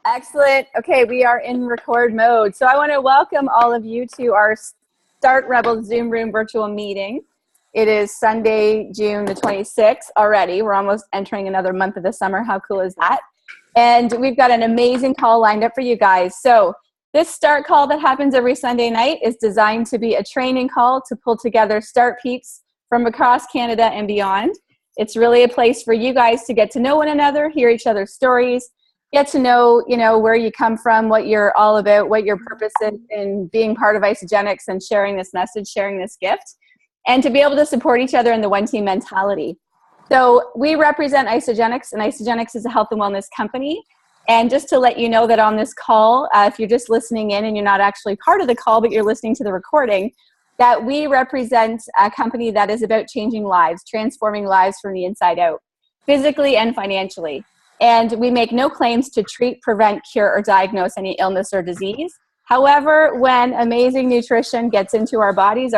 Excellent. Okay, we are in record mode. So I want to welcome all of you to our Start Rebel Zoom Room virtual meeting. It is Sunday, June the 26th already. We're almost entering another month of the summer. How cool is that? And we've got an amazing call lined up for you guys. So this start call that happens every Sunday night is designed to be a training call to pull together start peeps from across Canada and beyond. It's really a place for you guys to get to know one another, hear each other's stories, get to know, where you come from, what you're all about, what your purpose is in being part of Isagenix and sharing this message, sharing this gift, and to be able to support each other in the one-team mentality. So we represent Isagenix, and Isagenix is a health and wellness company. And just to let you know that on this call, if you're just listening in and you're not actually part of the call, but you're listening to the recording, that we represent a company that is about changing lives, transforming lives from the inside out, physically and financially. And we make no claims to treat, prevent, cure, or diagnose any illness or disease. However, when amazing nutrition gets into our bodies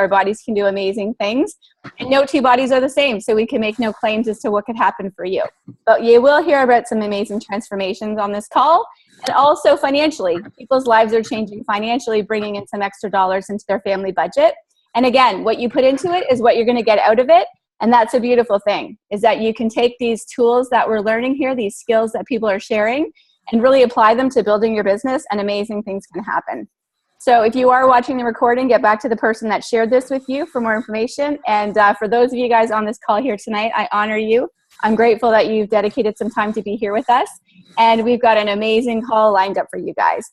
can do amazing things. And no two bodies are the same, so we can make no claims as to what could happen for you. But you will hear about some amazing transformations on this call. And also financially, people's lives are changing financially, bringing in some extra dollars into their family budget. And again, what you put into it is what you're going to get out of it. And that's a beautiful thing, is that you can take these tools that we're learning here, these skills that people are sharing, and really apply them to building your business, and amazing things can happen. So if you are watching the recording, get back to the person that shared this with you for more information. And for those of you guys on this call here tonight, I honor you. I'm grateful that you've dedicated some time to be here with us. And we've got an amazing call lined up for you guys.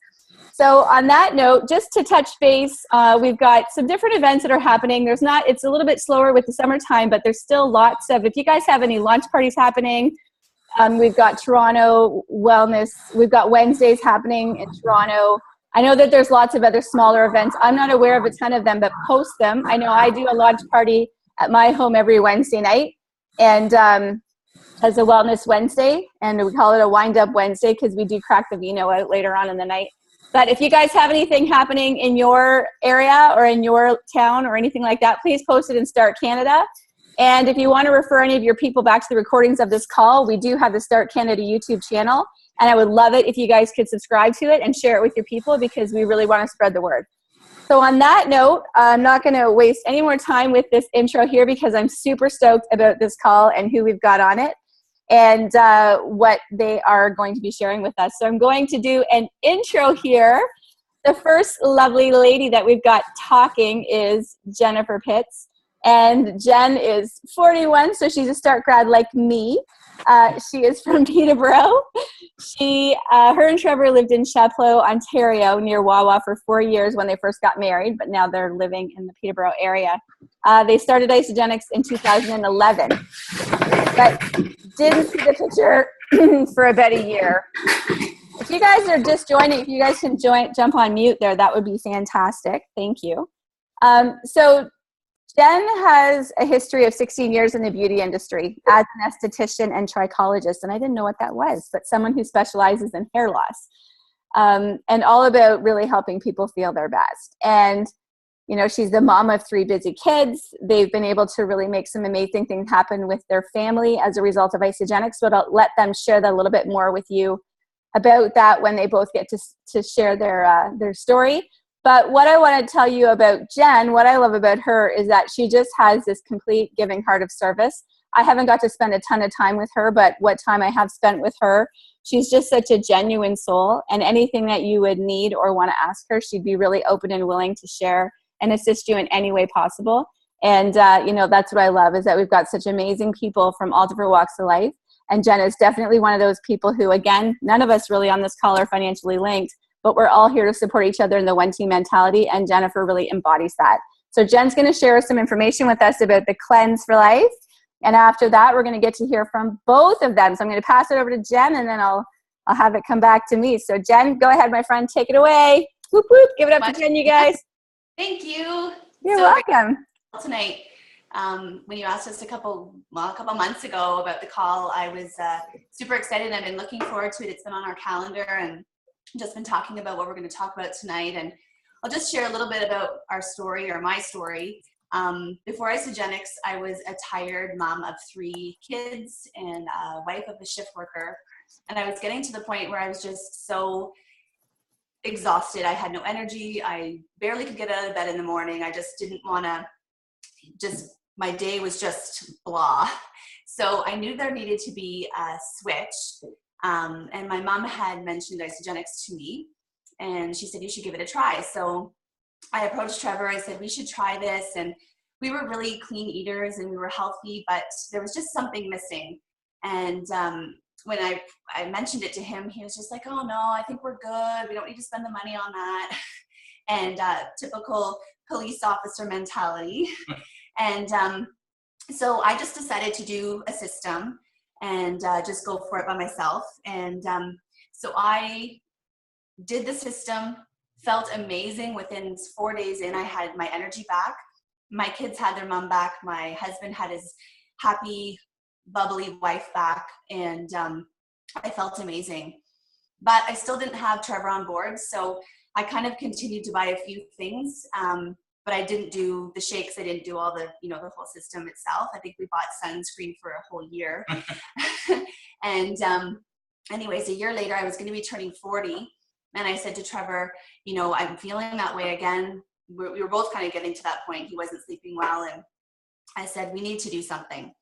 So on that note, just to touch base, we've got some different events that are happening. It's a little bit slower with the summertime, but there's still lots of, if you guys have any launch parties happening, we've got Toronto Wellness, we've got Wednesdays happening in Toronto. I know that there's lots of other smaller events. I'm not aware of a ton of them, but post them. I know I do a launch party at my home every Wednesday night, and as a Wellness Wednesday, and we call it a wind-up Wednesday because we do crack the vino out later on in the night. But if you guys have anything happening in your area or in your town or anything like that, please post it in Start Canada. And if you want to refer any of your people back to the recordings of this call, we do have the Start Canada YouTube channel. And I would love it if you guys could subscribe to it and share it with your people, because we really want to spread the word. So on that note, I'm not going to waste any more time with this intro here, because I'm super stoked about this call and who we've got on it, and what they are going to be sharing with us. So I'm going to do an intro here. The first lovely lady that we've got talking is Jennifer Pitts. And Jen is 41, so she's a Start grad like me. She is from Peterborough. Her and Trevor lived in Chapleau, Ontario, near Wawa for 4 years when they first got married, but now they're living in the Peterborough area. They started Isagenix in 2011, but didn't see the picture for about a year. If you guys are just joining, if you guys can jump on mute there, that would be fantastic. Thank you. So Jen has a history of 16 years in the beauty industry as an esthetician and trichologist, and I didn't know what that was, but someone who specializes in hair loss, and all about really helping people feel their best. And she's the mom of 3 busy kids. They've been able to really make some amazing things happen with their family as a result of Isagenix, but I'll let them share that a little bit more with you about that when they both get to share their story. But what I want to tell you about Jen, what I love about her, is that she just has this complete giving heart of service. I haven't got to spend a ton of time with her, but what time I have spent with her, she's just such a genuine soul, and anything that you would need or want to ask her, she'd be really open and willing to share and assist you in any way possible. And, that's what I love, is that we've got such amazing people from all different walks of life. And Jen is definitely one of those people who, again, none of us really on this call are financially linked, but we're all here to support each other in the one-team mentality, and Jennifer really embodies that. So Jen's going to share some information with us about the Cleanse for Life, and after that, we're going to get to hear from both of them. So I'm going to pass it over to Jen, and then I'll have it come back to me. So Jen, go ahead, my friend, take it away. Whoop, whoop. Give it up to Jen, you guys. Thank you. You're welcome. Tonight, when you asked us a couple months ago about the call, I was super excited. I've been looking forward to it. It's been on our calendar, and just been talking about what we're going to talk about tonight. And I'll just share a little bit about our story, or my story. Before Isagenix, I was a tired mom of 3 kids and a wife of a shift worker. And I was getting to the point where I was just so exhausted. I had no energy. I barely could get out of bed in the morning. I just didn't want to, my day was just blah. So I knew there needed to be a switch. And my mom had mentioned Isagenix to me, and she said, you should give it a try. So I approached Trevor. I said, we should try this. And we were really clean eaters and we were healthy, but there was just something missing. And when I mentioned it to him, he was just like, oh no, I think we're good. We don't need to spend the money on that. And typical police officer mentality. And so I just decided to do a system and just go for it by myself. And so I did the system, felt amazing. Within 4 days in, I had my energy back. My kids had their mom back. My husband had his happy, bubbly wife back. And I felt amazing. But I still didn't have Trevor on board. So I kind of continued to buy a few things. But I didn't do the shakes. I didn't do all the, the whole system itself. I think we bought sunscreen for a whole year. And anyways, a year later, I was going to be turning 40. And I said to Trevor, I'm feeling that way again. We were both kind of getting to that point. He wasn't sleeping well. And I said, we need to do something.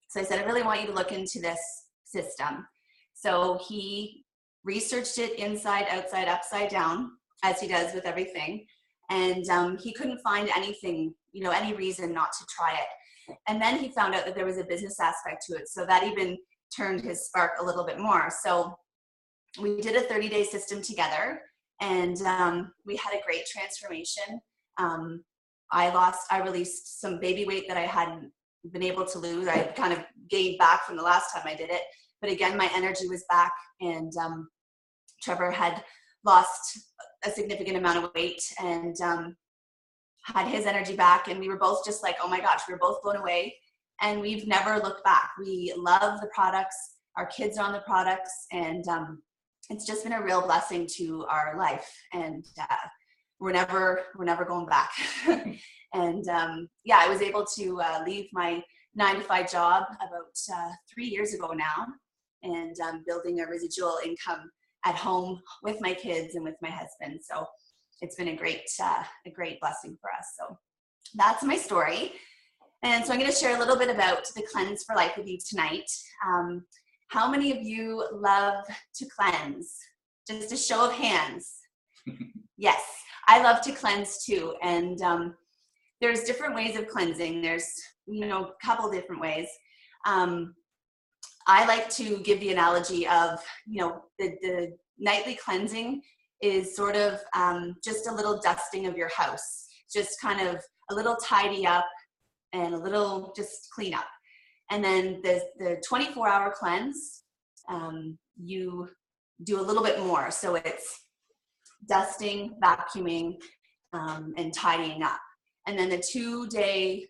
So I said, I really want you to look into this system. So he researched it inside, outside, upside down, as he does with everything. And he couldn't find anything, any reason not to try it. And then he found out that there was a business aspect to it. So that even turned his spark a little bit more. So we did a 30-day system together, and we had a great transformation. I released some baby weight that I hadn't been able to lose. I kind of gained back from the last time I did it. But again, my energy was back, and Trevor had lost a significant amount of weight and had his energy back. And we were both just like, oh my gosh, we were both blown away. And we've never looked back. We love the products. Our kids are on the products. And it's just been a real blessing to our life. And we're never going back. And I was able to leave my 9-to-5 job about 3 years ago now, and building a residual income at home with my kids and with my husband. So it's been a great blessing for us. So that's my story. And so I'm going to share a little bit about the Cleanse for Life with you tonight. How many of you love to cleanse? Just a show of hands. Yes, I love to cleanse too. And there's different ways of cleansing. There's, a couple different ways. I like to give the analogy of, the nightly cleansing is sort of just a little dusting of your house, just kind of a little tidy up and a little just clean up. And then the 24-hour cleanse, you do a little bit more. So it's dusting, vacuuming, and tidying up. And then the 2-day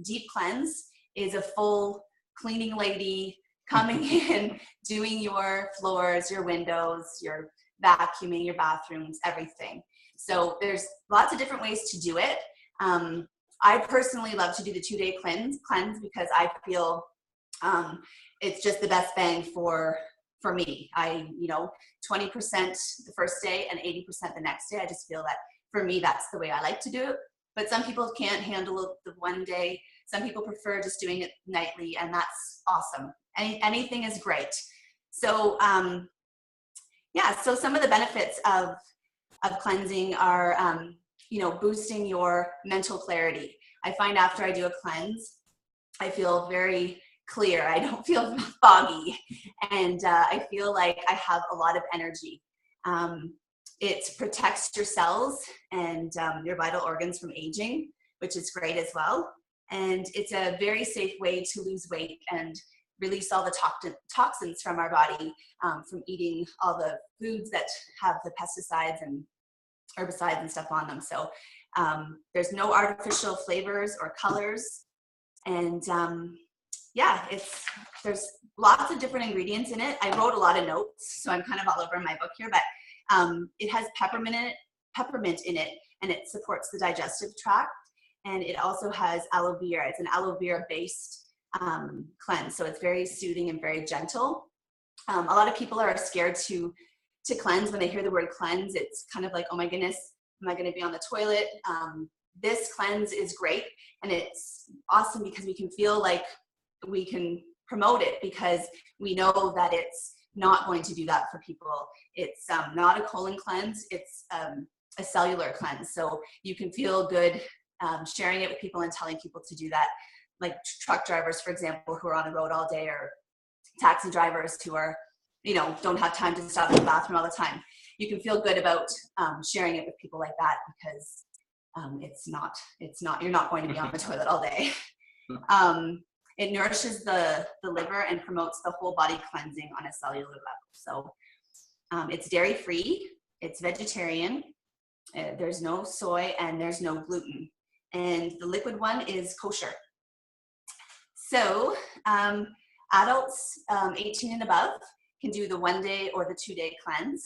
deep cleanse is a full cleaning lady coming in, doing your floors, your windows, your vacuuming, your bathrooms, everything. So there's lots of different ways to do it. I personally love to do the 2-day cleanse because I feel it's just the best bang for me. 20% the first day and 80% the next day. I just feel that for me, that's the way I like to do it. But some people can't handle the one day. Some people prefer just doing it nightly, and that's awesome. Anything is great. So so some of the benefits of cleansing are, boosting your mental clarity. I find after I do a cleanse, I feel very clear. I don't feel foggy, and I feel like I have a lot of energy. It protects your cells and your vital organs from aging, which is great as well. And it's a very safe way to lose weight and release all the toxins from our body from eating all the foods that have the pesticides and herbicides and stuff on them. So there's no artificial flavors or colors. And there's lots of different ingredients in it. I wrote a lot of notes, so I'm kind of all over my book here, but it has peppermint in it, and it supports the digestive tract. And it also has aloe vera. It's an aloe vera based cleanse. So it's very soothing and very gentle. A lot of people are scared to cleanse. When they hear the word cleanse, it's kind of like, oh my goodness, am I going to be on the toilet? This cleanse is great, and it's awesome because we can feel like we can promote it because we know that it's not going to do that for people. It's not a colon cleanse, it's a cellular cleanse. So you can feel good sharing it with people and telling people to do that, like truck drivers, for example, who are on the road all day, or taxi drivers who are, don't have time to stop in the bathroom all the time. You can feel good about sharing it with people like that because you're not going to be on the toilet all day. It nourishes the liver and promotes the whole body cleansing on a cellular level. So it's dairy free, it's vegetarian, there's no soy, and there's no gluten. And the liquid one is kosher. So adults 18 and above can do the 1 day or the 2 day cleanse.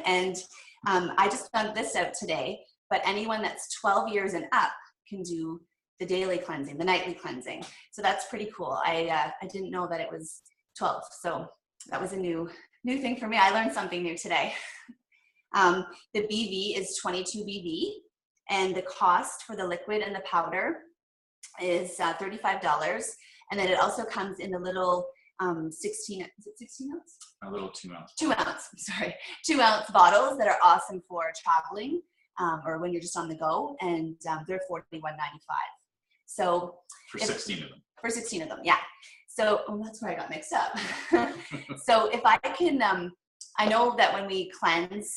And I just found this out today, but anyone that's 12 years and up can do the daily cleansing, the nightly cleansing. So that's pretty cool. I didn't know that it was 12. So that was a new thing for me. I learned something new today. The BV is 22 BV, and the cost for the liquid and the powder is $35. And then it also comes in the little 16 ounce? A little 2 ounce. 2 ounce, sorry. 2 ounce bottles that are awesome for traveling or when you're just on the go. And they're $41.95. So for 16 of them. For 16 of them, yeah. So that's where I got mixed up. So if I can, I know that when we cleanse,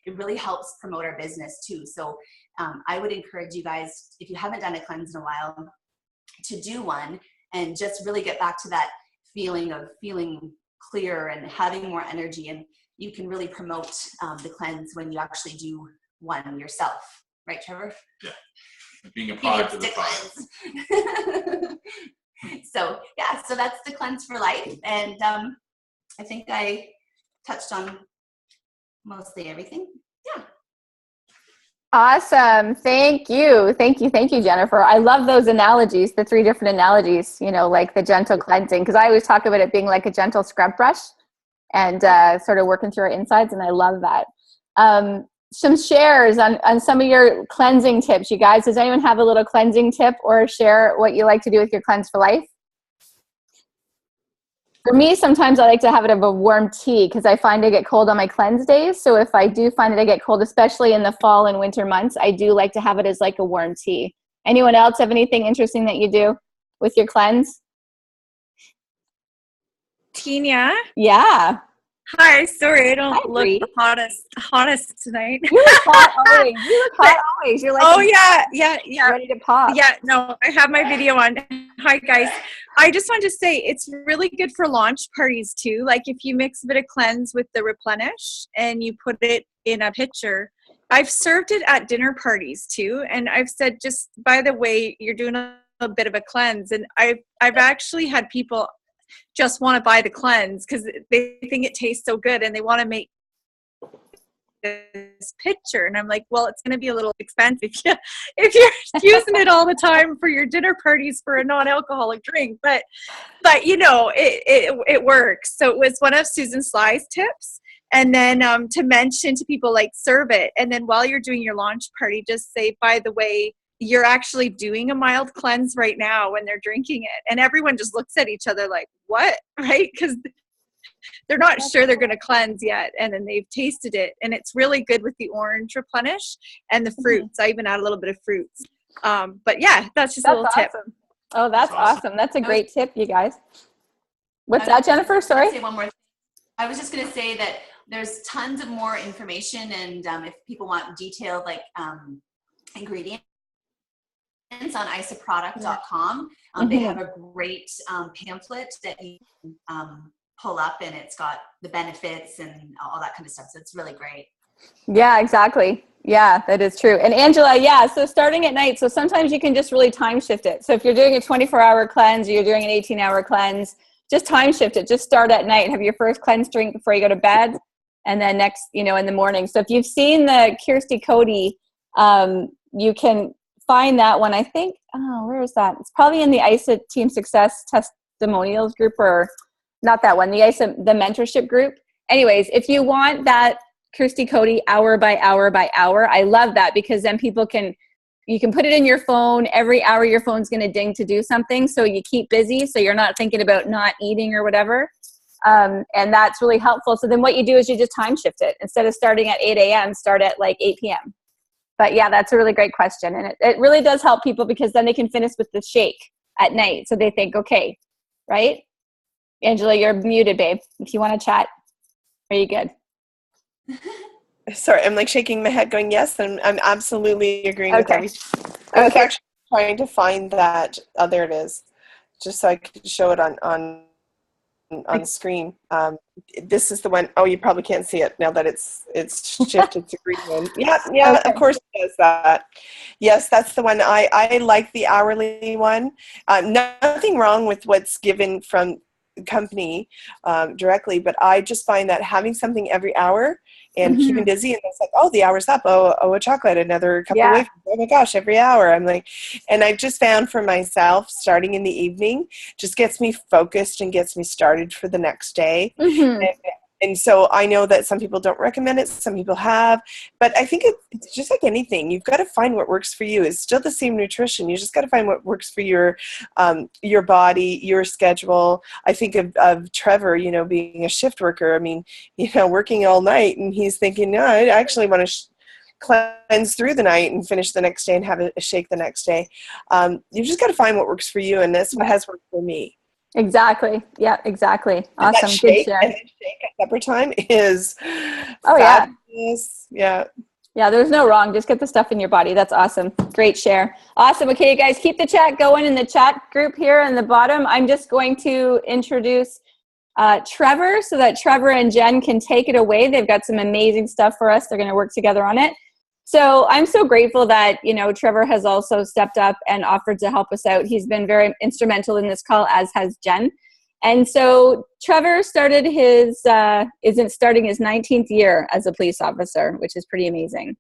it really helps promote our business too. So I would encourage you guys, if you haven't done a cleanse in a while, to do one and just really get back to that feeling of feeling clear and having more energy. And you can really promote the cleanse when you actually do one yourself. Right, Trevor? Yeah. Being a product of the product. So yeah, so that's the cleanse for life. And I think I touched on mostly everything. Yeah. Awesome. Thank you, Jennifer. I love those analogies, the 3 different analogies, like the gentle cleansing, because I always talk about it being like a gentle scrub brush and sort of working through our insides, and I love that. Some shares on some of your cleansing tips, you guys. Does anyone have a little cleansing tip or share what you like to do with your cleanse for life? For me, sometimes I like to have it of a warm tea because I find I get cold on my cleanse days. So if I do find that I get cold, especially in the fall and winter months, I do like to have it as like a warm tea. Anyone else have anything interesting that you do with your cleanse? Tinya? Yeah. Hi, sorry, I don't Hi, look Bree. the hottest tonight. You look hot always. You look hot always. You're like, oh yeah. ready to pop. Yeah, no, I have my video on. Hi guys. I just wanted to say it's really good for launch parties too. Like if you mix a bit of cleanse with the replenish and you put it in a pitcher. I've served it at dinner parties too. And I've said, just by the way, you're doing a bit of a cleanse. And I've actually had people just want to buy the cleanse because they think it tastes so good and they want to make this picture. And I'm like, well, it's going to be a little expensive if you're using it all the time for your dinner parties for a non-alcoholic drink. But it works. So it was one of Susan Sly's tips. And then to mention to people, like, serve it. And then while you're doing your launch party, just say, by the way, you're actually doing a mild cleanse right now when they're drinking it. And everyone just looks at each other like, what? Right? Because they're not sure they're going to cleanse yet. And then they've tasted it. And it's really good with the orange replenish and the fruits. I even add a little bit of fruits. But yeah, that's just a little tip. Oh, that's awesome. That's a great tip, you guys. What's that, Jennifer? Sorry? Say one more thing. I was just going to say that there's tons of more information. And if people want detailed, like, ingredients, on isoproduct.com. They have a great pamphlet that you can pull up, and it's got the benefits and all that kind of stuff. So it's really great. Yeah, exactly. Yeah, that is true. And Angela, yeah, so starting at night. So sometimes you can just really time shift it. So if you're doing a 24-hour cleanse or you're doing an 18-hour cleanse, just time shift it. Just start at night. Have your first cleanse drink before you go to bed. And then next, in the morning. So if you've seen the Kirsty Cody, you can find that one. I think, where is that? It's probably in the ISA Team Success testimonials group, or not that one, the mentorship group. Anyways, if you want that Kirsty Cody hour by hour by hour, I love that, because then you can put it in your phone. Every hour your phone's going to ding to do something. So you keep busy. So you're not thinking about not eating or whatever. And that's really helpful. So then what you do is you just time shift it. Instead of starting at 8 a.m., start at like 8 p.m. But yeah, that's a really great question. And it really does help people, because then they can finish with the shake at night. So they think, okay, right? Angela, you're muted, babe. If you want to chat, are you good? Sorry, I'm like shaking my head going, yes, and I'm absolutely agreeing with everything. I was actually trying to find that. Oh, there it is. Just so I could show it on screen. This is the one. Oh, you probably can't see it now that it's shifted to green one. Yeah, okay. Of course it does that. Yes, that's the one. I like the hourly one. Nothing wrong with what's given from the company directly, but I just find that having something every hour and keeping busy, and it's like, oh, the hour's up. Oh, a chocolate, another couple of wafers. Oh my gosh, every hour. I'm like, and I've just found for myself, starting in the evening just gets me focused and gets me started for the next day. And so I know that some people don't recommend it, some people have, but I think it's just like anything. You've got to find what works for you. It's still the same nutrition. You just got to find what works for your body, your schedule. I think of Trevor, being a shift worker. I mean, working all night, and he's thinking, no, I actually want to cleanse through the night and finish the next day and have a shake the next day. You just got to find what works for you, and that's what has worked for me. Exactly. Yeah, exactly. Awesome. Good share. And shake at supper time is fabulous. Yeah. Yeah, there's no wrong. Just get the stuff in your body. That's awesome. Great share. Awesome. Okay, you guys, keep the chat going in the chat group here in the bottom. I'm just going to introduce Trevor so that Trevor and Jen can take it away. They've got some amazing stuff for us. They're going to work together on it. So I'm so grateful that, Trevor has also stepped up and offered to help us out. He's been very instrumental in this call, as has Jen. And so Trevor started starting his 19th year as a police officer, which is pretty amazing.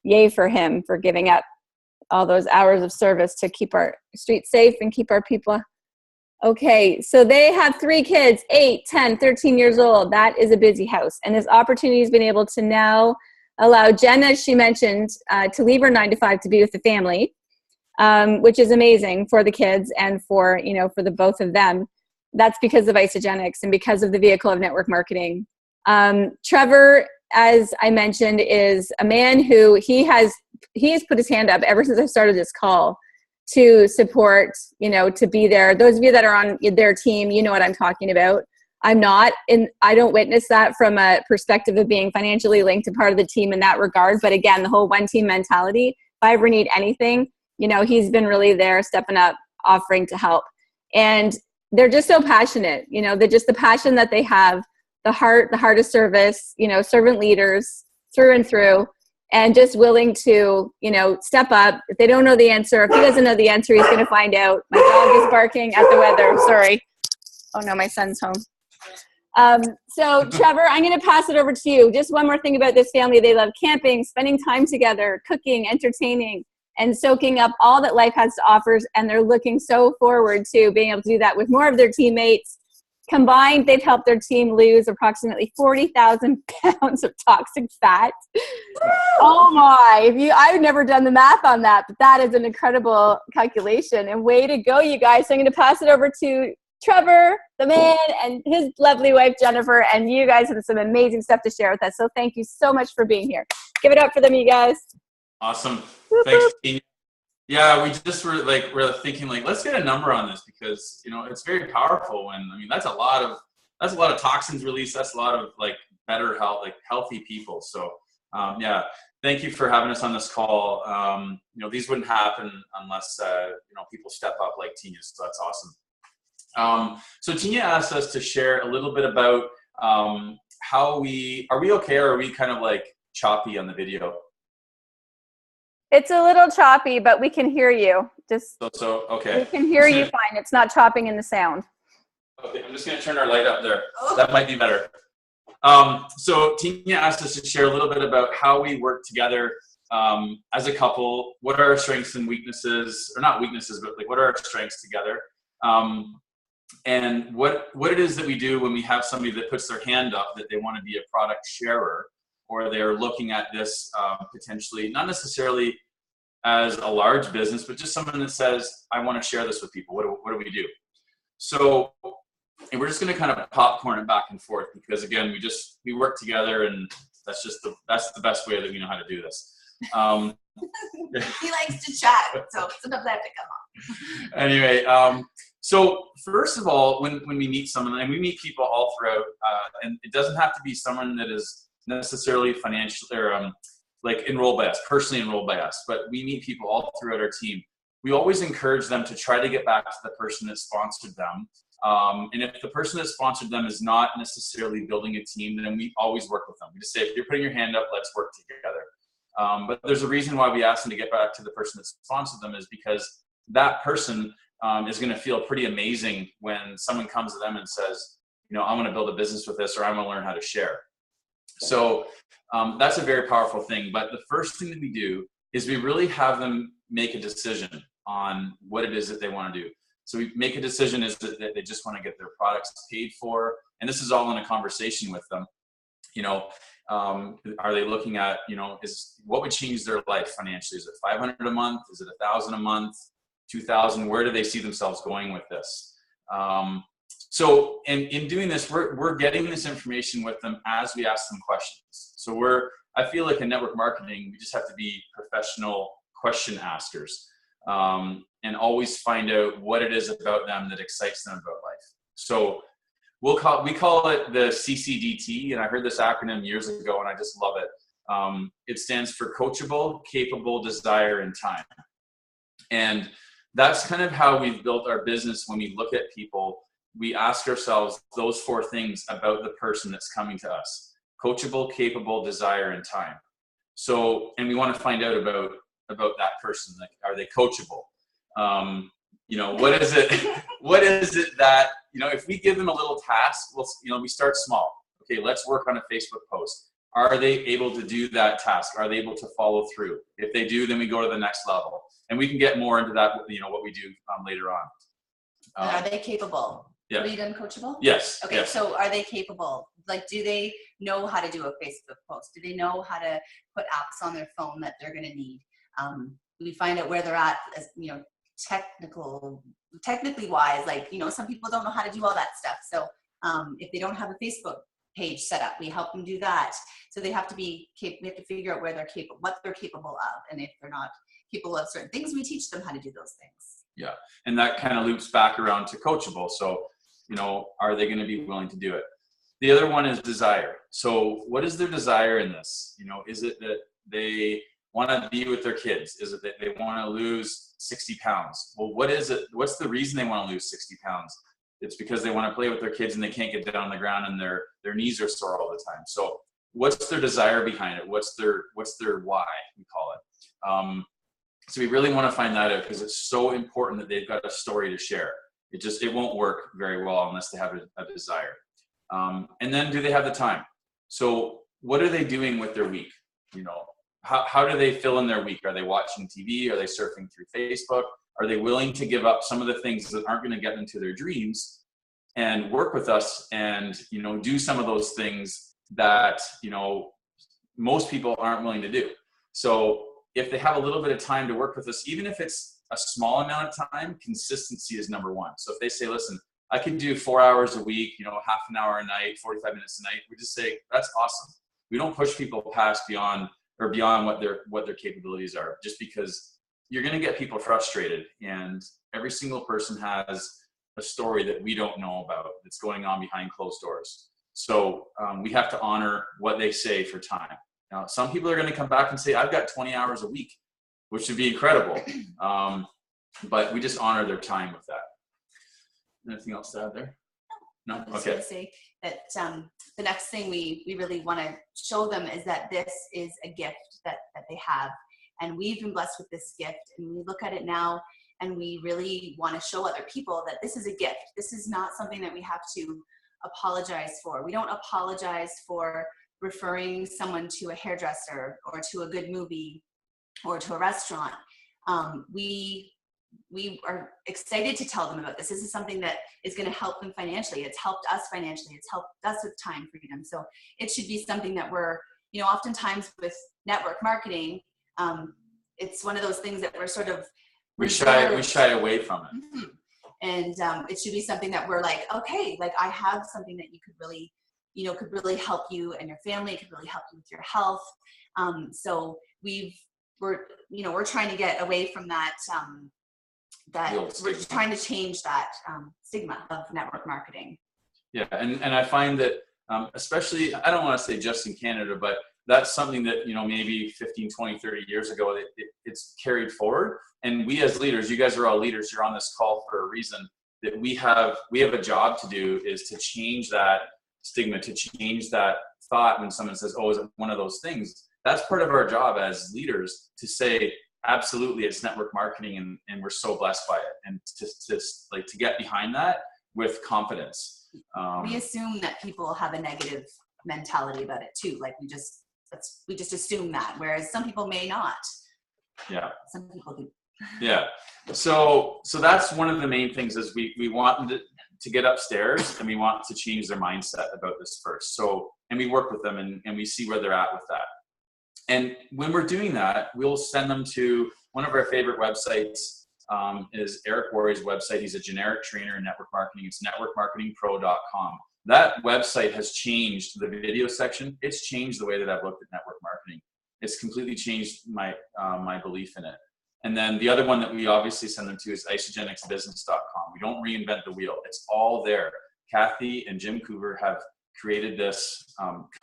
Yay for him for giving up all those hours of service to keep our streets safe and keep our people. Okay, so they have 3 kids, 8, 10, 13 years old. That is a busy house. And this opportunity has been able to now allow Jen, as she mentioned, to leave her 9 to 5 to be with the family, which is amazing for the kids and for the both of them. That's because of Isagenix and because of the vehicle of network marketing. Trevor, as I mentioned, is a man who he has put his hand up ever since I started this call to support, to be there. Those of you that are on their team, you know what I'm talking about. I'm not, and I don't witness that from a perspective of being financially linked to part of the team in that regard. But again, the whole one team mentality, if I ever need anything, he's been really there, stepping up, offering to help. And they're just so passionate, they're just the passion that they have, the heart of service, servant leaders through and through, and just willing to, step up. If they don't know the answer, if he doesn't know the answer, he's going to find out. My dog is barking at the weather. Sorry. Oh no, my son's home. So Trevor, I'm going to pass it over to you. Just one more thing about this family. They love camping, spending time together, cooking, entertaining, and soaking up all that life has to offer. And they're looking so forward to being able to do that with more of their teammates. Combined, they've helped their team lose approximately 40,000 pounds of toxic fat. Oh my, I've never done the math on that, but that is an incredible calculation. And way to go, you guys. So I'm going to pass it over to Trevor, the man, and his lovely wife, Jennifer, and you guys have some amazing stuff to share with us. So thank you so much for being here. Give it up for them, you guys. Awesome. Thanks, Tinya. Yeah, we're thinking let's get a number on this, because it's very powerful. And that's a lot of toxins released. That's a lot of better health, healthy people. So thank you for having us on this call. These wouldn't happen unless people step up like Tinya. So that's awesome. So Tinya asked us to share a little bit about are we okay, or are we kind of choppy on the video? It's a little choppy, but we can hear you. Okay. We can hear you fine. It's not chopping in the sound. Okay, I'm just going to turn our light up there. That might be better. So Tinya asked us to share a little bit about how we work together as a couple. What are our strengths and weaknesses, or not weaknesses, but what are our strengths together? And what it is that we do when we have somebody that puts their hand up that they want to be a product sharer, or they're looking at this potentially, not necessarily as a large business, but just someone that says, I want to share this with people. What do we do? So, and we're just going to kind of popcorn it back and forth, because again, we work together, and that's the best way that we know how to do this. He likes to chat, so sometimes I have to come on. Anyway, so first of all, when we meet someone, and we meet people all throughout, and it doesn't have to be someone that is necessarily financial or like enrolled by us, personally enrolled by us, but we meet people all throughout our team. We always encourage them to try to get back to the person that sponsored them. And if the person that sponsored them is not necessarily building a team, then we always work with them. We just say, if you're putting your hand up, let's work together. But there's a reason why we ask them to get back to the person that sponsored them, is because that person is going to feel pretty amazing when someone comes to them and says, I want to build a business with this, or I want to learn how to share. So that's a very powerful thing. But the first thing that we do is we really have them make a decision on what it is that they want to do. So we make a decision is that they just want to get their products paid for. And this is all in a conversation with them. Are they looking at, what would change their life financially? Is it $500 a month? Is it $1,000 a month? $2,000? Where do they see themselves going with this? So in doing this, we're getting this information with them as we ask them questions. So I feel like in network marketing, we just have to be professional question askers, and always find out what it is about them that excites them about life. So we call it the CCDT, and I heard this acronym years ago, and I just love it. It stands for Coachable, Capable, Desire, and Time. And that's kind of how we've built our business. When we look at people, we ask ourselves those 4 things about the person that's coming to us: coachable, capable, desire, and time. So, and we want to find out about that person. Like, are they coachable? What is it? What is it that, if we give them a little task, we start small. Okay, let's work on a Facebook post. Are they able to do that task? Are they able to follow through? If they do, then we go to the next level, and we can get more into that. What we do later on. Are they capable? Yeah. Have you done Coachable? Yes. Okay, yes. So are they capable? Like, do they know how to do a Facebook post? Do they know how to put apps on their phone that they're going to need? We find out where they're at, as technically wise. Like, some people don't know how to do all that stuff. So if they don't have a Facebook page set up, we help them do that. So they have to we have to figure out where they're capable, what they're capable of, and if they're not capable of certain things, we teach them how to do those things. Yeah, and that kind of loops back around to Coachable. So, are they going to be willing to do it? The other one is desire. So what is their desire in this? Is it that they want to be with their kids? Is it that they want to lose 60 pounds? Well, what is it? What's the reason they want to lose 60 pounds? It's because they want to play with their kids and they can't get down on the ground, and their knees are sore all the time. So what's their desire behind it? What's their why, we call it. So we really want to find that out, because it's so important that they've got a story to share. It won't work very well unless they have a desire. And then, do they have the time? So what are they doing with their week? How do they fill in their week? Are they watching TV? Are they surfing through Facebook? Are they willing to give up some of the things that aren't going to get them to their dreams and work with us and, do some of those things that, most people aren't willing to do? So if they have a little bit of time to work with us, even if it's a small amount of time, consistency is number one. So if they say, listen, I can do 4 hours a week, half an hour a night, 45 minutes a night, we just say, that's awesome. We don't push people past beyond what their capabilities are, just because you're going to get people frustrated, and every single person has a story that we don't know about that's going on behind closed doors. So we have to honor what they say for time. Now, some people are going to come back and say, I've got 20 hours a week, which would be incredible. But we just honor their time with that. Anything else to add there? No? I was Okay. going to say that the next thing we really want to show them is that this is a gift that they have. And we've been blessed with this gift. And we look at it now, and we really want to show other people that this is a gift. This is not something that we have to apologize for. We don't apologize for referring someone to a hairdresser or to a good movie or to a restaurant. We we are excited to tell them about this. This is something that is going to help them financially. It's helped us financially. It's helped us with time freedom. So it should be something that we're, you know, oftentimes with network marketing, it's one of those things that we're sort of we shy away from it. Mm-hmm. And it should be something that we're like, okay, like I have something that you could really, you know, could really help you and your family. It could really help you with your health. So we're trying to get away from that. We're trying to change that stigma of network marketing. Yeah, and I find that especially, I don't want to say just in Canada, but that's something that, you know, maybe 15, 20, 30 years ago, it's carried forward. And we as leaders, you guys are all leaders, you're on this call for a reason, that we have a job to do, is to change that stigma, to change that thought when someone says, oh, is it one of those things? That's part of our job as leaders, to say, absolutely, it's network marketing, and we're so blessed by it. And to get behind that with confidence. We assume that people have a negative mentality about it too. Like we just assume that, whereas some people may not. Yeah. Some people do. Yeah. So that's one of the main things, is we want them to get upstairs, and we want to change their mindset about this first. So, and we work with them, and we see where they're at with that. And when we're doing that, we'll send them to one of our favorite websites, is Eric Worre's website. He's a generic trainer in network marketing. It's networkmarketingpro.com. That website has changed the video section. It's changed the way that I've looked at network marketing. It's completely changed my belief in it. And then the other one that we obviously send them to is isagenixbusiness.com. We don't reinvent the wheel. It's all there. Kathy and Jim Coover have created this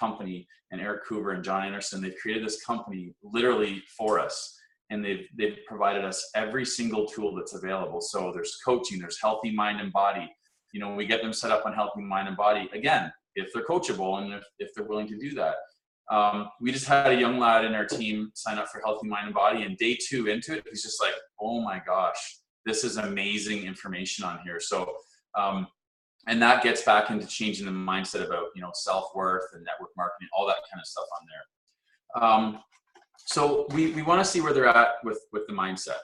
company, and Eric Coover and John Anderson, they've created this company literally for us. And they've provided us every single tool that's available. So there's coaching, there's healthy mind and body. You know, we get them set up on healthy mind and body, again, if they're coachable and if they're willing to do that. We just had a young lad in our team sign up for healthy mind and body, and day 2 into it, he's just like, oh my gosh, this is amazing information on here. So, and that gets back into changing the mindset about, you know, self-worth and network marketing, all that kind of stuff on there. So we want to see where they're at with the mindset.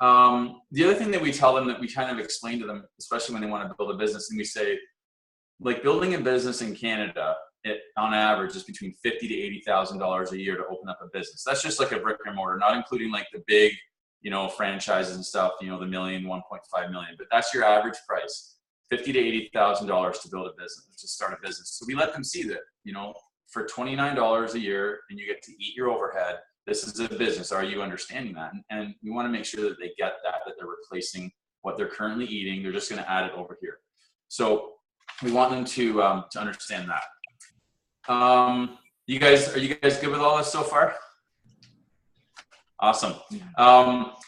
The other thing that we tell them, that we kind of explain to them, especially when they want to build a business, and we say, like, building a business in Canada, it on average is between $50,000 to $80,000 a year to open up a business. That's just like a brick and mortar, not including like the big, you know, franchises and stuff, you know, the million, 1.5 million, but that's your average price, $50,000 to $80,000 to build a business, to start a business. So we let them see that, you know, for $29 a year, and you get to eat your overhead, this is a business. Are you understanding that? And we want to make sure that they get that they're replacing what they're currently eating. They're just going to add it over here. So we want them to understand that. Are you guys good with all this so far? Awesome.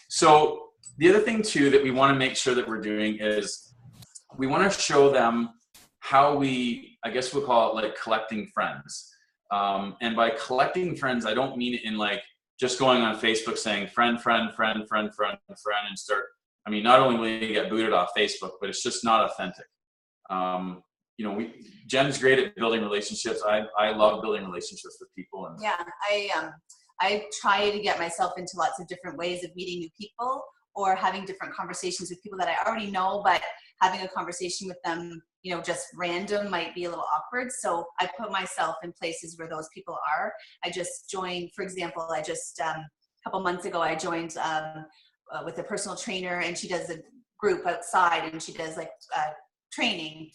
So the other thing too that we want to make sure that we're doing is we want to show them how we, I guess we'll call it like collecting friends. And by collecting friends, I don't mean it in like just going on Facebook saying friend, and start. I mean, not only will you get booted off Facebook, but it's just not authentic. You know, Jen's great at building relationships. I love building relationships with people. And yeah, I try to get myself into lots of different ways of meeting new people, or having different conversations with people that I already know, but having a conversation with them, you know, just random might be a little awkward. So I put myself in places where those people are. I just joined, for example, a couple months ago, I joined with a personal trainer, and she does a group outside, and she does like training.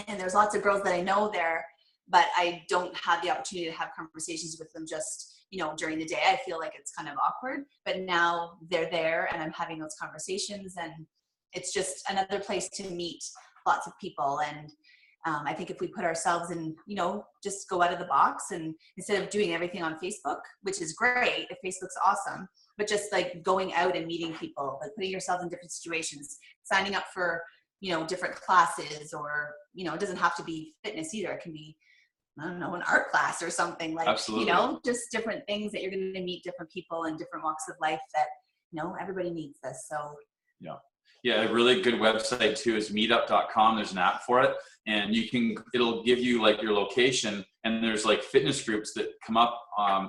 And there's lots of girls that I know there, but I don't have the opportunity to have conversations with them just, you know, during the day. I feel like it's kind of awkward, but now they're there and I'm having those conversations, and it's just another place to meet lots of people. And I think if we put ourselves in, you know, just go out of the box, and instead of doing everything on Facebook, which is great, if Facebook's awesome, but just like going out and meeting people, like putting yourself in different situations, signing up for, you know, different classes, or, you know, it doesn't have to be fitness either. It can be, I don't know, an art class or something, like, absolutely, you know, just different things that you're going to meet different people in different walks of life that, you know, everybody needs this. So yeah, a really good website too is meetup.com. There's an app for it, and it'll give you like your location, and there's like fitness groups that come up,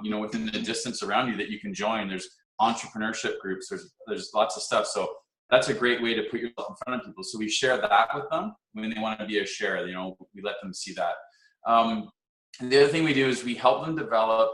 you know, within the distance around you that you can join. There's entrepreneurship groups. There's lots of stuff. So that's a great way to put yourself in front of people. So we share that with them when they want to be a share, you know, we let them see that. And the other thing we do is we help them develop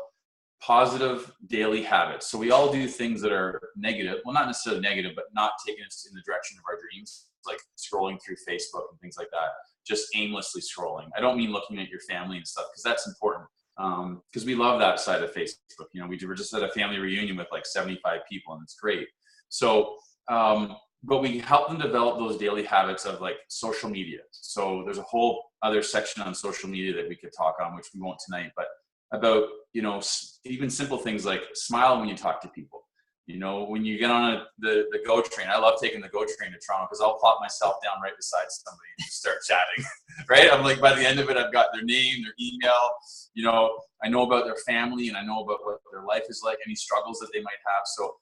positive daily habits. So we all do things that are negative, well, not necessarily negative, but not taking us in the direction of our dreams, like scrolling through Facebook and things like that, just aimlessly scrolling. I don't mean looking at your family and stuff, because that's important. Because we love that side of Facebook. You know, we were just at a family reunion with like 75 people, and it's great. So, but we help them develop those daily habits of like social media. So there's a whole other section on social media that we could talk on, which we won't tonight, but about, you know, even simple things like smile when you talk to people. You know, when you get on the GO train, I love taking the GO train to Toronto because I'll plop myself down right beside somebody and just start chatting, right? I'm like, by the end of it, I've got their name, their email, you know, I know about their family and I know about what their life is like, any struggles that they might have. So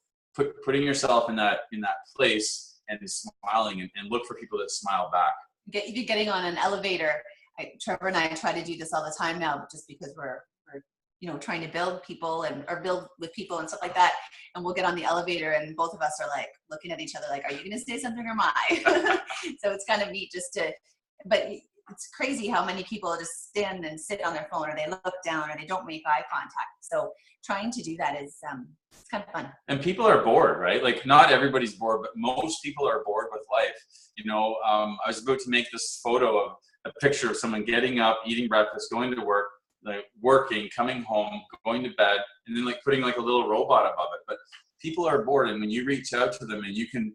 putting yourself in that place and smiling and look for people that smile back. Getting on an elevator. Trevor and I try to do this all the time now, just because we're you know, trying to build people or build with people and stuff like that. And we'll get on the elevator and both of us are like looking at each other like, are you going to say something or am I? So it's kind of neat but it's crazy how many people just stand and sit on their phone, or they look down, or they don't make eye contact. So trying to do that is it's kind of fun. And people are bored, right? Like not everybody's bored, but most people are bored with life. You know, I was about to make this photo of a picture of someone getting up, eating breakfast, going to work, like working, coming home, going to bed, and then like putting like a little robot above it. But people are bored, and when you reach out to them and you can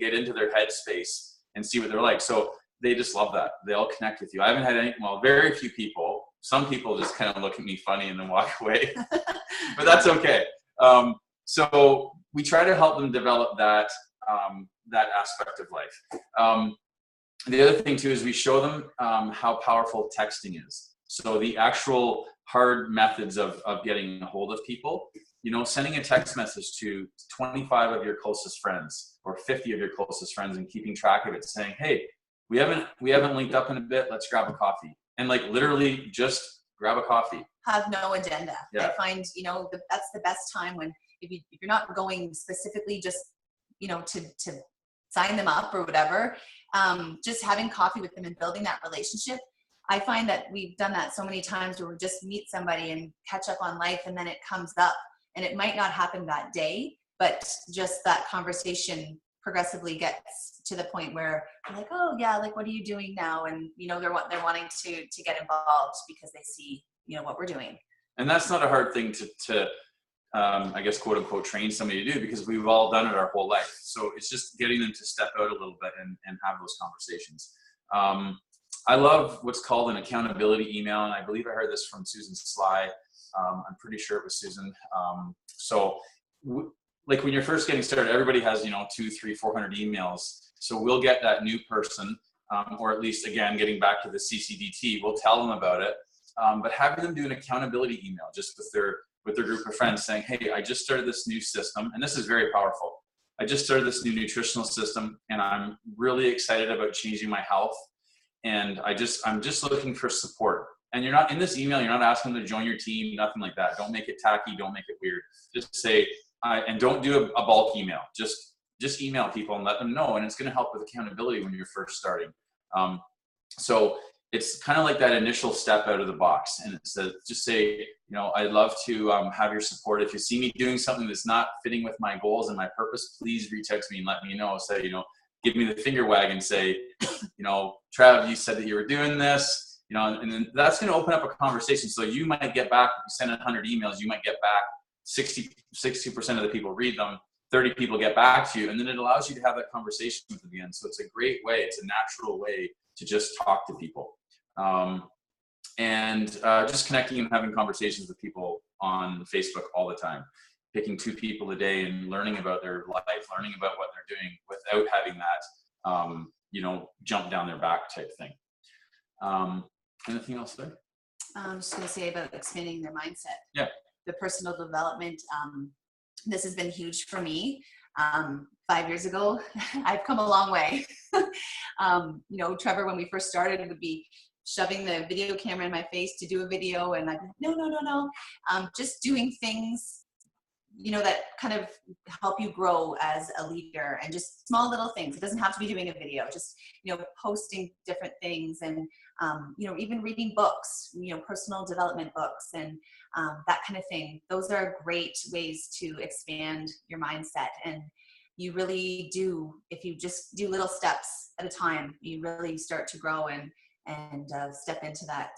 get into their headspace and see what they're like. So they just love that. They all connect with you. I haven't had very few people. Some people just kind of look at me funny and then walk away, but that's okay. So we try to help them develop that aspect of life. The other thing too is we show them how powerful texting is. So the actual hard methods of getting a hold of people, you know, sending a text message to 25 of your closest friends or 50 of your closest friends and keeping track of it, saying, hey, we haven't linked up in a bit, let's grab a coffee. And like literally just grab a coffee. Have no agenda. Yeah. I find, you know, that's the best time when if you're not going specifically just, you know, to sign them up or whatever, just having coffee with them and building that relationship. I find that we've done that so many times where we just meet somebody and catch up on life, and then it comes up, and it might not happen that day, but just that conversation progressively gets to the point where they're like, oh yeah, like what are you doing now? And you know, they're wanting to get involved because they see, you know, what we're doing. And that's not a hard thing to I guess, quote unquote, train somebody to do, because we've all done it our whole life. So it's just getting them to step out a little bit and have those conversations. I love what's called an accountability email, and I believe I heard this from Susan Sly. I'm pretty sure it was Susan. Like when you're first getting started, everybody has, you know, 200, 300, 400 emails. So we'll get that new person, or at least, again, getting back to the CCDT, we'll tell them about it. But having them do an accountability email just with their group of friends saying, hey, I just started this new system, and this is very powerful. I just started this new nutritional system, and I'm really excited about changing my health. And I'm just looking for support. And you're not in this email, you're not asking them to join your team, nothing like that. Don't make it tacky, don't make it weird. Just say, and don't do a bulk email. Just email people and let them know. And it's going to help with accountability when you're first starting. So it's kind of like that initial step out of the box. And it's just say, you know, I'd love to have your support. If you see me doing something that's not fitting with my goals and my purpose, please reach out to me and let me know. Say, you know, give me the finger wag and say, you know, Trav, you said that you were doing this, you know, and then that's going to open up a conversation. So you might get back, if you send 100 emails, you might get back 60% of the people read them, 30 people get back to you, and then it allows you to have that conversation with them again. So it's a great way, it's a natural way to just talk to people. Just connecting and having conversations with people on Facebook all the time. Picking 2 people a day and learning about their life, learning about what they're doing without having that, you know, jump down their back type thing. Anything else there? I'm just going to say about expanding their mindset. Yeah. The personal development. This has been huge for me. 5 years ago, I've come a long way. You know, Trevor, when we first started, would be shoving the video camera in my face to do a video, and I'd be like, no. Just doing things, that kind of help you grow as a leader, and just small little things. It doesn't have to be doing a video, just, posting different things, and, even reading books, personal development books, and that kind of thing. Those are great ways to expand your mindset. And you really do, if you just do little steps at a time, you really start to grow and step into that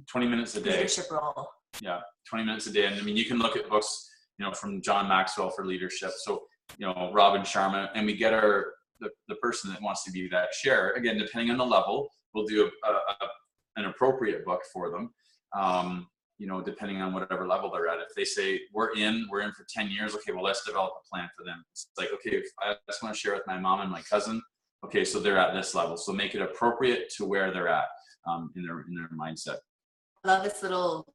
20 minutes a day leadership role. Yeah, 20 minutes a day. And I mean, you can look at books, from John Maxwell for leadership. So, Robin Sharma, and we get the person that wants to be that share. Again, depending on the level, we'll do an appropriate book for them. Depending on whatever level they're at. If they say we're in for 10 years, okay, well, let's develop a plan for them. It's like, okay, if I just want to share with my mom and my cousin. Okay, so they're at this level. So make it appropriate to where they're at in their mindset. I love this little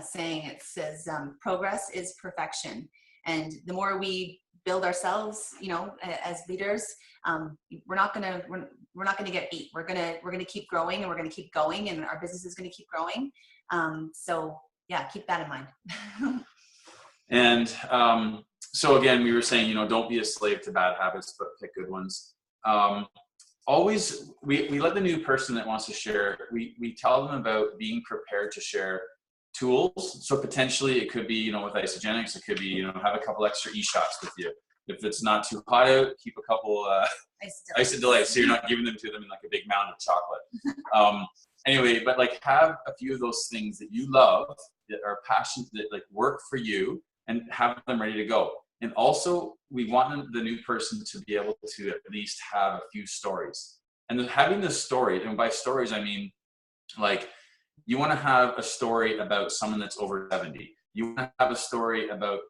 saying. It says, progress is perfection. And the more we build ourselves, as leaders, we're not gonna get beat. We're gonna keep growing, and we're gonna keep going, and our business is gonna keep growing. So yeah, keep that in mind. And so again, we were saying, don't be a slave to bad habits, but pick good ones. Always, we let the new person that wants to share, we tell them about being prepared to share tools. So potentially it could be, with Isagenix, it could be, have a couple extra e-shots with you. If it's not too hot out, keep a couple Isagenix, so you're not giving them to them in like a big mound of chocolate. Anyway, but like have a few of those things that you love, that are passionate, that like work for you, and have them ready to go. And also, we want the new person to be able to at least have a few stories. And having the story, and by stories, I mean, like, you want to have a story about someone that's over 70. You want to have a story about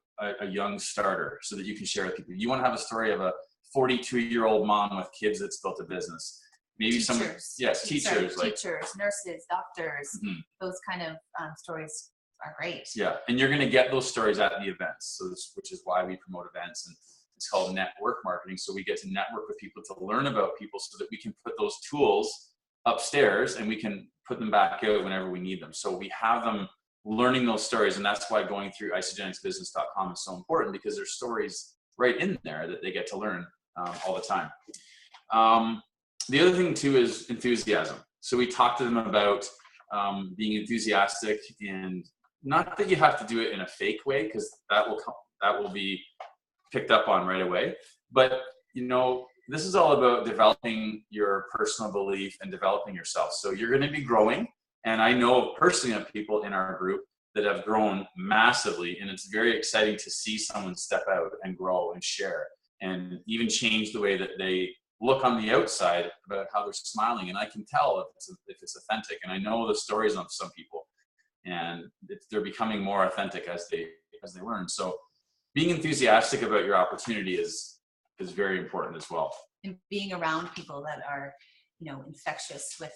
a young starter so that you can share with people. You want to have a story of a 42-year-old mom with kids that's built a business. Maybe teachers, teachers, nurses, doctors, those kind of stories are great. Yeah, and you're going to get those stories at the events, which is why we promote events, and it's called network marketing. So we get to network with people to learn about people, so that we can put those tools upstairs and we can put them back out whenever we need them. So we have them learning those stories, and that's why going through isagenixbusiness.com is so important, because there's stories right in there that they get to learn all the time. The other thing too is enthusiasm. So we talk to them about being enthusiastic, and not that you have to do it in a fake way, because that will be picked up on right away. But this is all about developing your personal belief and developing yourself. So you're going to be growing, and I know personally of people in our group that have grown massively, and it's very exciting to see someone step out and grow and share, and even change the way that they look on the outside about how they're smiling. And I can tell if it's authentic, and I know the stories of some people, and they're becoming more authentic as they learn. So being enthusiastic about your opportunity is very important as well. And being around people that are, infectious with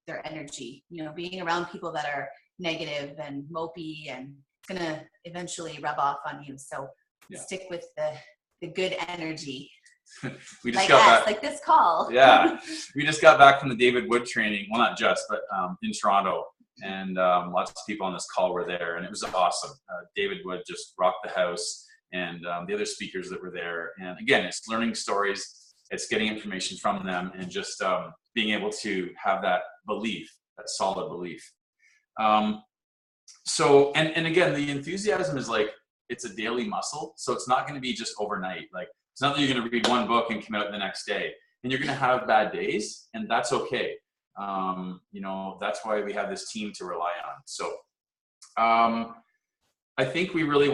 their energy, being around people that are negative and mopey, and it's going to eventually rub off on you. So stick with the good energy. We just like got back, like this call. Yeah, we just got back from the David Wood training. Well, not just, but in Toronto, and lots of people on this call were there, and it was awesome. David Wood just rocked the house, and the other speakers that were there. And again, it's learning stories, it's getting information from them, and just being able to have that belief, that solid belief. So, and again, the enthusiasm is like, it's a daily muscle. So it's not going to be just overnight. Like, it's not that you're going to read one book and come out the next day, and you're going to have bad days, and that's okay. That's why we have this team to rely on. So, I think we really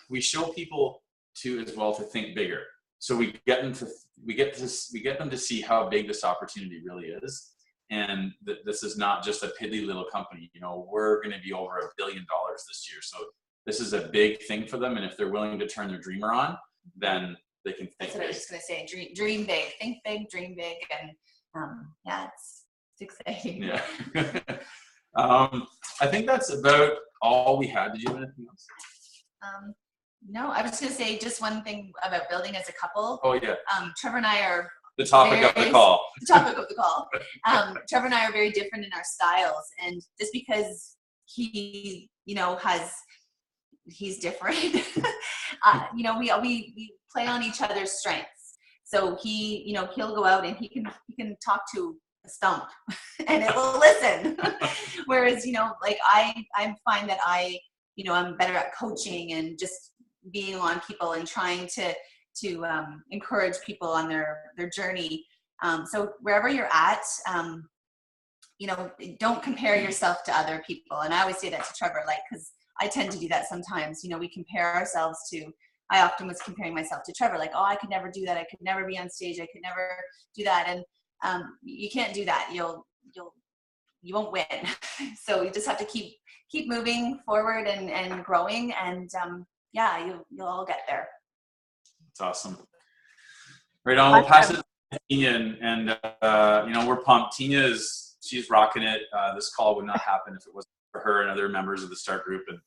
we show people as well to think bigger. So we get them to see how big this opportunity really is, and that this is not just a piddly little company. We're going to be over $1 billion this year. So this is a big thing for them, and if they're willing to turn their dreamer on, then they can think That's what big. I was just going to say. Dream big, think big, dream big, and it's exciting. Yeah. I think that's about all we had. Did you have anything else? No, I was going to say just one thing about building as a couple. Oh yeah. Trevor and I are the topic of the call. The topic of the call. Trevor and I are very different in our styles, and just because he, has he's different. You know, we play on each other's strengths. So he, you know, he'll go out and he can talk to a stump and it will listen. Whereas, you know, like I find that you know, I'm better at coaching and just being on people and trying to encourage people on their journey. So wherever you're at, you know, don't compare yourself to other people. And I always say that to Trevor, like, because I tend to do that sometimes. You know, we compare ourselves to, I often was comparing myself to Trevor, like, oh, I could never do that. I could never be on stage. I could never do that. And you can't do that. You won't win. So you just have to keep moving forward and growing. And yeah, you'll all get there. That's awesome. Right on. We'll pass it to Tinya, and you know, we're pumped. Tinya she's rocking it. This call would not happen if it wasn't for her and other members of the START group, and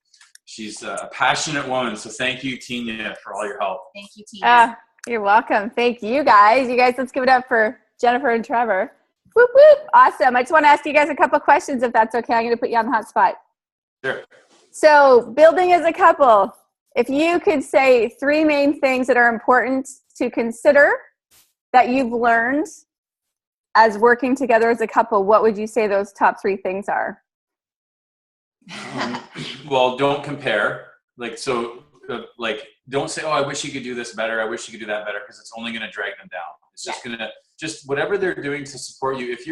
she's a passionate woman. So thank you, Tinya, for all your help. Thank you, Tinya. You're welcome. Thank you, guys. Let's give it up for Jennifer and Trevor. Whoop, whoop. Awesome. I just want to ask you guys a couple questions, if that's okay. I'm going to put you on the hot spot. Sure. So, building as a couple, if you could say 3 main things that are important to consider that you've learned as working together as a couple, what would you say those top 3 things are? Well, don't compare. Like, don't say, oh, I wish you could do this better. I wish you could do that better, because it's only going to drag them down. It's just going to, whatever they're doing to support you. If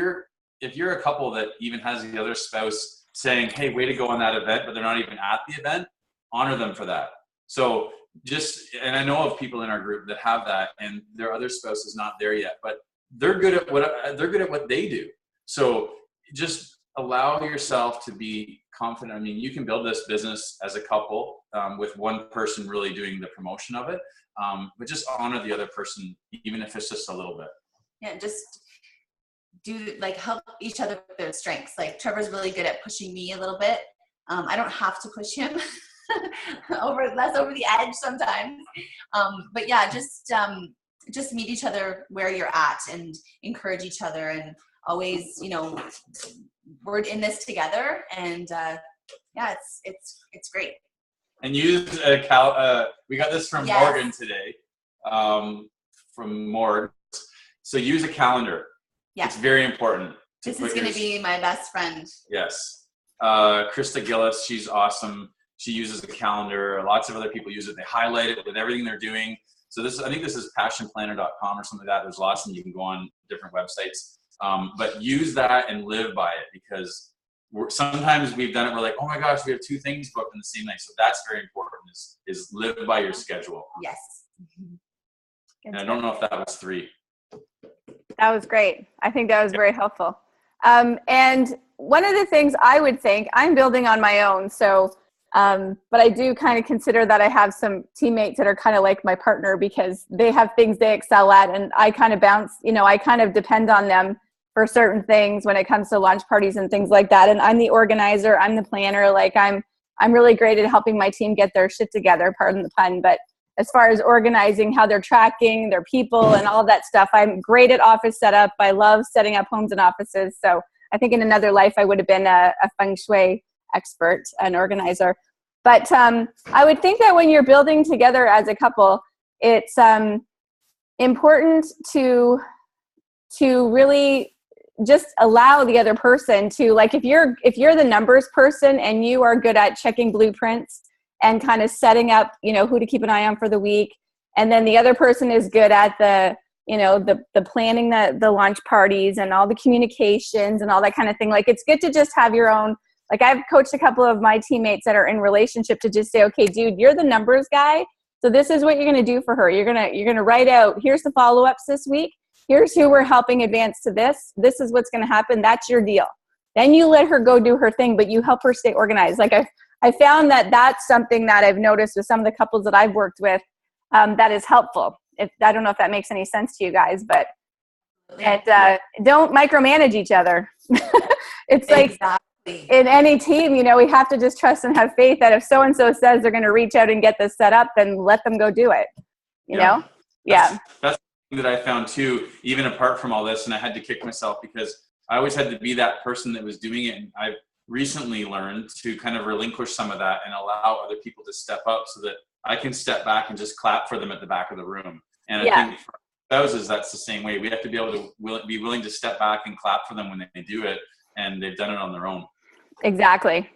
you're a couple that even has the other spouse saying, hey, way to go on that event, but they're not even at the event, honor them for that. So and I know of people in our group that have that, and their other spouse is not there yet, but they're good at what they do. So just allow yourself to be confident. I mean, you can build this business as a couple with one person really doing the promotion of it, but just honor the other person, even if it's just a little bit. Yeah, just help each other with their strengths. Like Trevor's really good at pushing me a little bit. I don't have to push him over the edge sometimes. But yeah, just meet each other where you're at and encourage each other, and always, you know, we're in this together, and yeah, it's great. And use we got this from Morgan today, from Morg. So use a calendar. Yeah. It's very important. This is going to be my best friend. Yes. Krista Gillis, she's awesome. She uses a calendar. Lots of other people use it. They highlight it with everything they're doing. So I think this is passionplanner.com or something like that. There's lots, and you can go on different websites. But use that and live by it, because sometimes we've done it. We're like, oh my gosh, we have 2 things booked in the same night. So that's very important, is live by your schedule. Yes. And I don't know if that was 3. That was great. I think that was very helpful. And one of the things I would think, I'm building on my own. So, but I do kind of consider that I have some teammates that are kind of like my partner, because they have things they excel at, and I kind of bounce, you know, I kind of depend on them for certain things when it comes to launch parties and things like that. And I'm the organizer, I'm the planner. Like I'm really great at helping my team get their shit together, pardon the pun. But as far as organizing how they're tracking their people and all of that stuff, I'm great at office setup. I love setting up homes and offices. So I think in another life, I would have been a feng shui expert, an organizer. But I would think that when you're building together as a couple, it's important to really just allow the other person to, like, if you're the numbers person and you are good at checking blueprints and kind of setting up, you know, who to keep an eye on for the week, and then the other person is good at the planning the launch parties and all the communications and all that kind of thing. Like, it's good to just have your own. Like, I've coached a couple of my teammates that are in relationship to just say, okay, dude, you're the numbers guy, so this is what you're going to do for her. You're going to write out, here's the follow-ups this week. Here's who we're helping advance to this. This is what's going to happen. That's your deal. Then you let her go do her thing, but you help her stay organized. Like, I found that that's something that I've noticed with some of the couples that I've worked with, that is helpful. I don't know if that makes any sense to you guys, but don't micromanage each other. It's like, in any team, you know, we have to just trust and have faith that if so-and-so says they're going to reach out and get this set up, then let them go do it, you know? That's that I found too, even apart from all this, and I had to kick myself because I always had to be that person that was doing it, and I've recently learned to kind of relinquish some of that and allow other people to step up so that I can step back and just clap for them at the back of the room. And I think for spouses, that's the same way. We have to be able to be willing to step back and clap for them when they do it, and they've done it on their own. Exactly.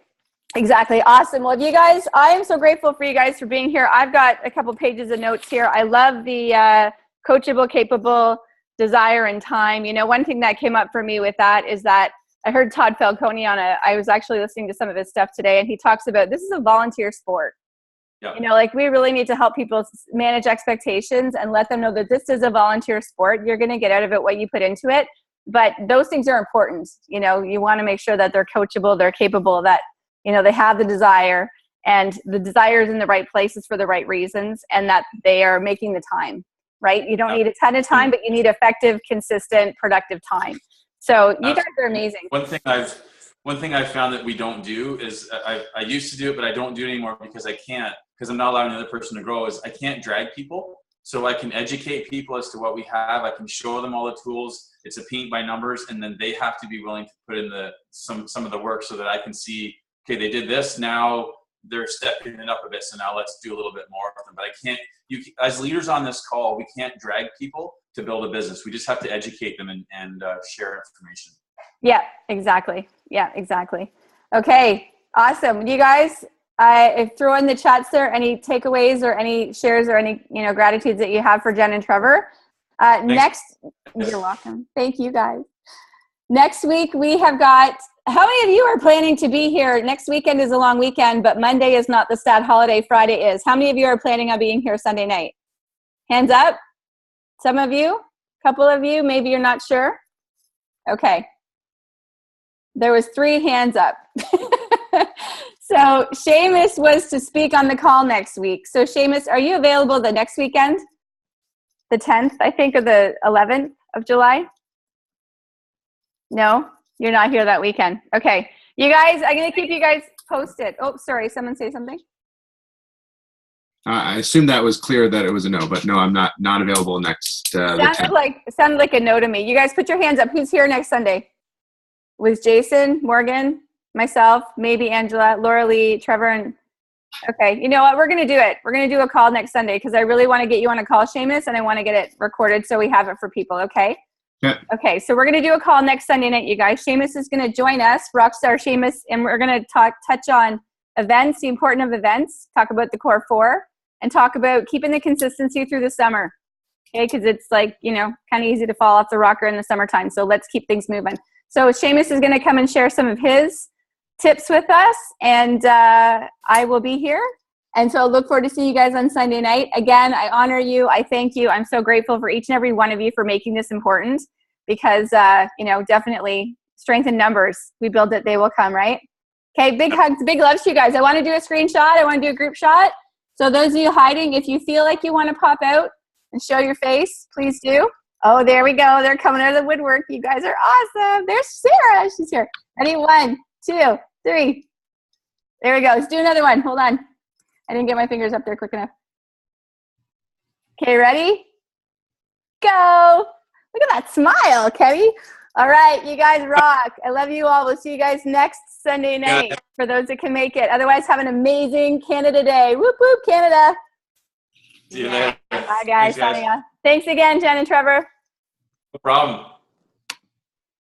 Awesome. Well, you guys, I am so grateful for you guys for being here. I've got a couple pages of notes here. I love the coachable, capable, desire, and time. You know, one thing that came up for me with that is that I heard Todd Falcone I was actually listening to some of his stuff today, and he talks about this is a volunteer sport. Yeah. You know, like we really need to help people manage expectations and let them know that this is a volunteer sport. You're going to get out of it what you put into it. But those things are important. You know, you want to make sure that they're coachable, they're capable, that, you know, they have the desire, and the desire is in the right places for the right reasons, and that they are making the time, right? You don't need a ton of time, but you need effective, consistent, productive time. So you guys are amazing. One thing I've found that we don't do is I used to do it, but I don't do it anymore because I can't, because I'm not allowing the other person to grow, is I can't drag people. So I can educate people as to what we have. I can show them all the tools. It's a paint by numbers, and then they have to be willing to put in some of the work so that I can see, okay, they did this, now they're stepping it up a bit, so now let's do a little bit more of them. But I can't, as leaders on this call, we can't drag people to build a business. We just have to educate them and share information. Yeah, exactly. Okay, awesome. You guys, I throw in the chats there any takeaways or any shares or any, you know, gratitudes that you have for Jen and Trevor. You're welcome. Thank you guys. Next week we have got, how many of you are planning to be here? Next weekend is a long weekend, but Monday is not the stat holiday, Friday is. How many of you are planning on being here Sunday night? Hands up. Some of you, a couple of you, maybe you're not sure. Okay. There was 3 hands up. So Shamus was to speak on the call next week. So Shamus, are you available the next weekend? The 10th, I think, or the 11th of July? No, you're not here that weekend. Okay. You guys, I'm going to keep you guys posted. Oh, sorry. Someone say something? I assume that was clear that it was a no, but no, I'm not available next. Sounded like a no to me. You guys put your hands up. Who's here next Sunday? Was Jason, Morgan, myself, maybe Angela, Laura Lee, Trevor, and okay. You know what? We're going to do it. We're going to do a call next Sunday because I really want to get you on a call, Shamus, and I want to get it recorded so we have it for people. Okay. Yeah. Okay. So we're going to do a call next Sunday night, you guys. Shamus is going to join us, Rockstar Shamus, and we're going to touch on events, the importance of events, talk about the core 4, and talk about keeping the consistency through the summer. Okay. Because it's like, you know, kind of easy to fall off the rocker in the summertime. So let's keep things moving. So Shamus is going to come and share some of his tips with us, and I will be here. And so I look forward to seeing you guys on Sunday night. Again, I honor you. I thank you. I'm so grateful for each and every one of you for making this important because, you know, definitely strength in numbers. We build it, they will come, right? Okay, big hugs, big loves to you guys. I want to do a screenshot. I want to do a group shot. So those of you hiding, if you feel like you want to pop out and show your face, please do. Oh, there we go. They're coming out of the woodwork. You guys are awesome. There's Sarah. She's here. Ready? 1, 2, 3. There we go. Let's do another one. Hold on. I didn't get my fingers up there quick enough. Okay, ready? Go. Look at that smile, Kelly. All right, you guys rock. I love you all. We'll see you guys next Sunday night for those that can make it. Otherwise, have an amazing Canada Day. Whoop, whoop, Canada. See you later. Bye, guys. Thanks again, Jen and Trevor. No problem.